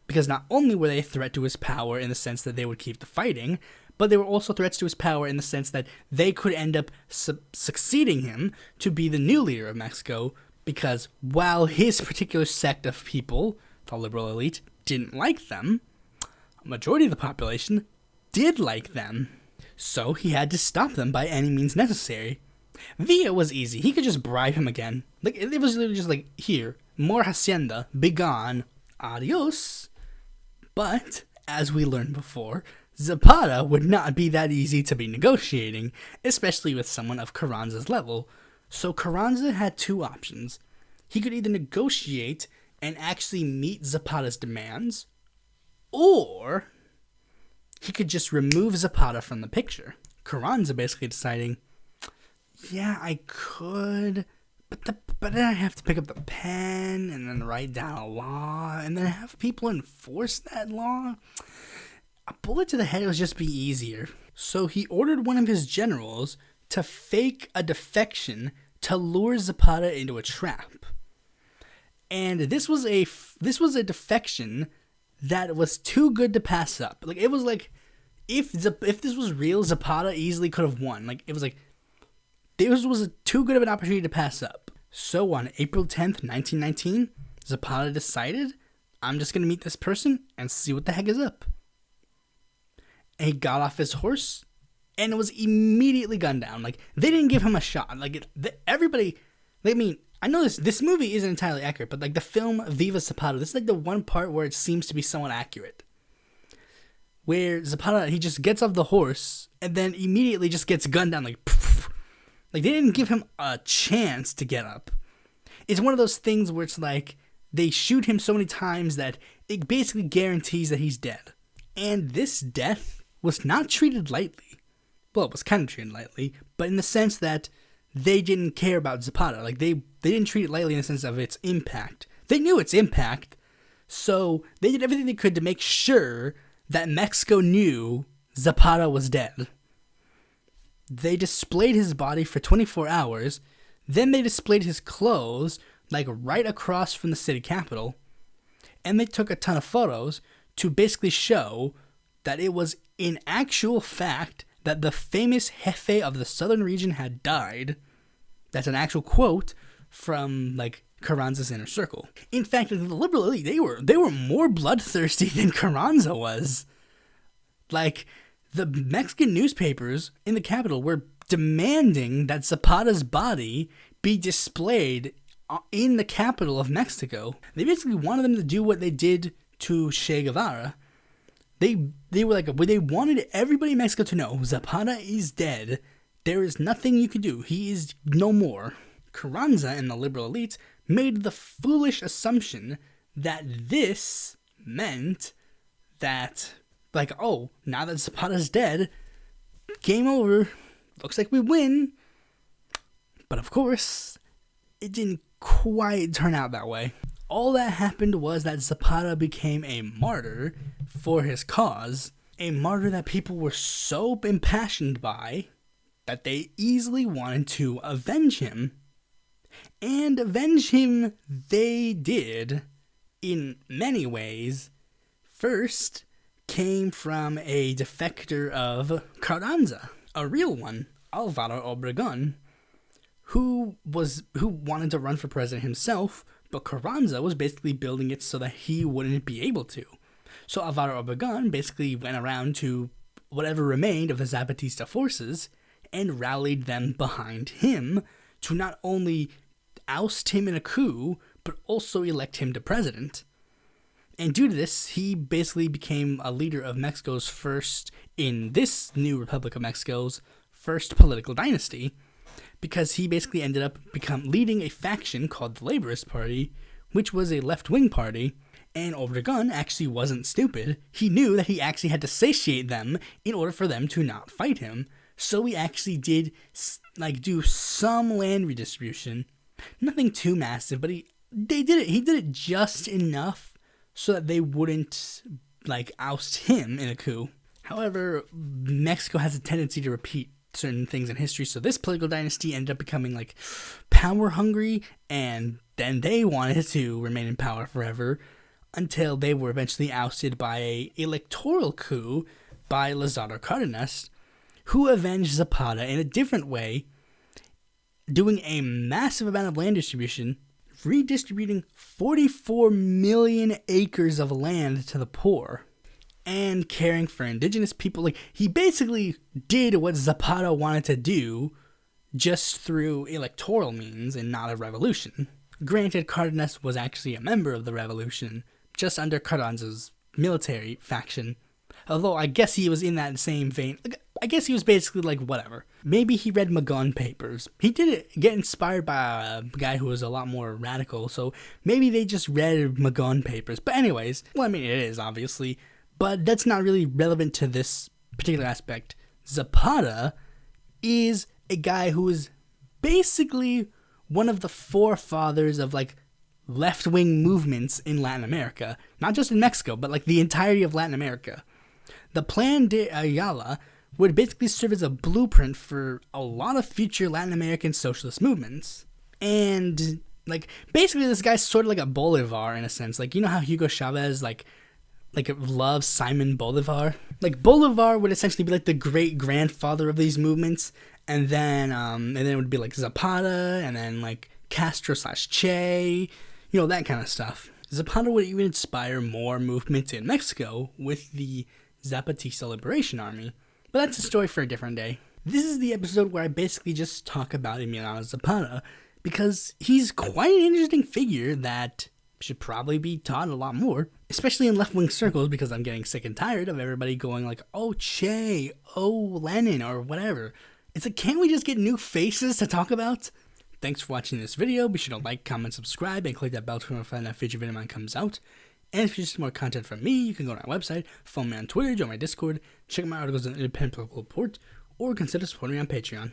Because not only were they a threat to his power in the sense that they would keep the fighting, but they were also threats to his power in the sense that they could end up succeeding him to be the new leader of Mexico, because while his particular sect of people, the liberal elite, didn't like them, a majority of the population did like them. So he had to stop them by any means necessary. Villa was easy. He could just bribe him again. Like, it was literally just like, here, more hacienda, be gone, adios. But, as we learned before, Zapata would not be that easy to be negotiating, especially with someone of Carranza's level. So Carranza had two options. He could either negotiate and actually meet Zapata's demands, or he could just remove Zapata from the picture. Carranza basically deciding, yeah, I could, but then I have to pick up the pen and then write down a law and then have people enforce that law. A bullet to the head would just be easier. So he ordered one of his generals to fake a defection to lure Zapata into a trap. And this was a defection that was too good to pass up. Like, it was like, if this was real, Zapata easily could have won. Like, it was like, this was too good of an opportunity to pass up. So on April 10th, 1919, Zapata decided, I'm just going to meet this person and see what the heck is up. And he got off his horse and was immediately gunned down. Like, they didn't give him a shot. Like, everybody, I mean, I know this movie isn't entirely accurate, but like the film Viva Zapata, this is like the one part where it seems to be somewhat accurate. Where Zapata, he just gets off the horse and then immediately just gets gunned down, like, poof. Like, they didn't give him a chance to get up. It's one of those things where it's like, they shoot him so many times that it basically guarantees that he's dead. And this death was not treated lightly. Well, it was kind of treated lightly, but in the sense that they didn't care about Zapata. Like, they didn't treat it lightly in the sense of its impact. They knew its impact, so they did everything they could to make sure that Mexico knew Zapata was dead. They displayed his body for 24 hours, then they displayed his clothes, like, right across from the city capitol, and they took a ton of photos to basically show that it was in actual fact that the famous Jefe of the southern region had died. That's an actual quote from, like, Carranza's inner circle. In fact, the liberal elite, they were more bloodthirsty than Carranza was. Like, the Mexican newspapers in the capital were demanding that Zapata's body be displayed in the capital of Mexico. They basically wanted them to do what they did to Che Guevara. They were like, they wanted everybody in Mexico to know Zapata is dead. There is nothing you can do. He is no more. Carranza and the liberal elites made the foolish assumption that this meant that, like, oh, now that Zapata's dead, game over. Looks like we win. But of course, it didn't quite turn out that way. All that happened was that Zapata became a martyr for his cause, a martyr that people were so impassioned by that they easily wanted to avenge him. And avenge him they did in many ways. First came from a defector of Carranza, a real one, Alvaro Obregón, who wanted to run for president himself, but Carranza was basically building it so that he wouldn't be able to. So Alvaro Obregón basically went around to whatever remained of the Zapatista forces and rallied them behind him to not only oust him in a coup, but also elect him to president. And due to this, he basically became a leader of Mexico's first, in this new Republic of Mexico's first political dynasty, because he basically ended up leading a faction called the Laborist Party, which was a left-wing party. And Obregón actually wasn't stupid. He knew that he actually had to satiate them in order for them to not fight him. So he actually did do some land redistribution. Nothing too massive, but he did it just enough so that they wouldn't oust him in a coup. However, Mexico has a tendency to repeat certain things in history, so this political dynasty ended up becoming power hungry, and then they wanted to remain in power forever, until they were eventually ousted by an electoral coup by Lázaro Cárdenas, who avenged Zapata in a different way, doing a massive amount of land distribution, redistributing 44 million acres of land to the poor, and caring for indigenous people. He basically did what Zapata wanted to do, just through electoral means and not a revolution. Granted, Cárdenas was actually a member of the revolution, just under Carranza's military faction. Although I guess he was in that same vein. I guess he was basically whatever. Maybe he read Magon papers. He did get inspired by a guy who was a lot more radical, so maybe they just read Magon papers. But anyways, it is, obviously. But that's not really relevant to this particular aspect. Zapata is a guy who is basically one of the forefathers of left-wing movements in Latin America. Not just in Mexico, but the entirety of Latin America. The Plan de Ayala would basically serve as a blueprint for a lot of future Latin American socialist movements. And basically this guy's sort of like a Bolivar in a sense. You know how Hugo Chavez loves Simon Bolivar? Bolivar would essentially be the great grandfather of these movements, and then it would be Zapata, and then Castro/Che, that kind of stuff. Zapata would even inspire more movements in Mexico with the Zapatista Liberation Army, but that's a story for a different day. This is the episode where I basically just talk about Emiliano Zapata, because he's quite an interesting figure that should probably be taught a lot more, especially in left-wing circles, because I'm getting sick and tired of everybody going oh Che, oh Lenin, or whatever. It's can't we just get new faces to talk about? Thanks for watching this video. Be sure to like, comment, subscribe, and click that bell to notify when that future video of mine comes out. And if you just want more content from me, you can go to my website, follow me on Twitter, join my Discord, check out my articles on Independent Political Report, or consider supporting me on Patreon.